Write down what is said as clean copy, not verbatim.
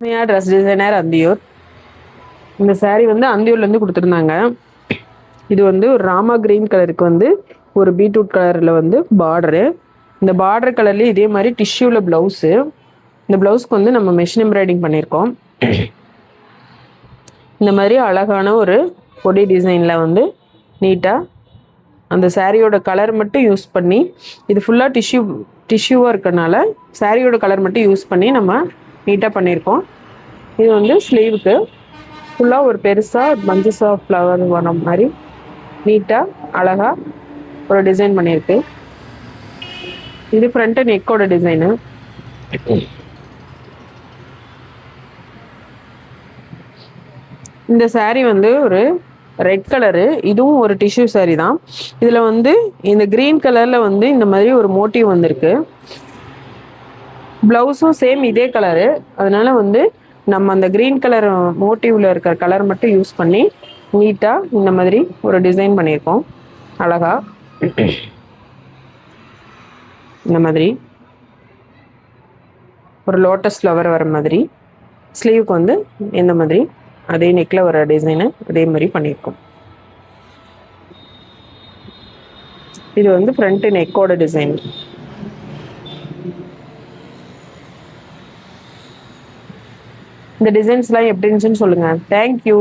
Dress designer Anthiyur. இந்த saree வந்து அந்தியூர்லேருந்து கொடுத்துருந்தாங்க. இது வந்து ஒரு ராமா கிரீன் கலருக்கு வந்து ஒரு பீட்ரூட் கலரில் வந்து பார்டரு. இந்த பார்டர் கலர்லேயே இதே மாதிரி டிஷ்யூவில் ப்ளவுஸு. இந்த ப்ளவுஸ்க்கு வந்து நம்ம மெஷின் எம்ப்ராய்டிங் பண்ணியிருக்கோம். இந்த மாதிரி அழகான ஒரு பொடி டிசைனில் வந்து நீட்டாக அந்த சாரியோட கலர் மட்டும் யூஸ் பண்ணி, இது ஃபுல்லாக டிஷ்யூவாக இருக்கறனால சாரியோட கலர் மட்டும் யூஸ் பண்ணி நம்ம நீட்டாக பண்ணியிருக்கோம். இது வந்து ஸ்லீவுக்கு ஃபுல்லாக ஒரு பெருசாக பஞ்சஸ் ஆஃப் ஃப்ளவர் வர மாதிரி நீட்டாக அழகாக ஒரு டிசைன் பண்ணியிருக்கு. இது ஃப்ரண்ட்டு நெக்கோட டிசைனு. இந்த saree வந்து ஒரு ரெட் கலரு. இதுவும் ஒரு டிஷ்யூ saree தான். இதில் வந்து இந்த க்ரீன் கலரில் வந்து இந்த மாதிரி ஒரு மோட்டிவ் வந்திருக்கு. ப்ளவுஸும் சேம் இதே கலரு. அதனால வந்து நம்ம அந்த க்ரீன் கலர் மோட்டிவில் இருக்கிற கலர் மட்டும் யூஸ் பண்ணி நீட்டாக இந்த மாதிரி ஒரு டிசைன் பண்ணியிருக்கோம். அழகா இந்த மாதிரி ஒரு லோட்டஸ் ஃப்ளவர் வர மாதிரி, ஸ்லீவுக்கு வந்து இந்த மாதிரி அதே நெக்கில் வர டிசைனு அதே மாதிரி பண்ணியிருக்கோம். இது வந்து ஃப்ரண்ட் நெக்கோட டிசைன். இந்த டிசைன்ஸ்லாம் எப்படி இருந்துச்சுன்னு சொல்லுங்கள். தேங்க்யூ.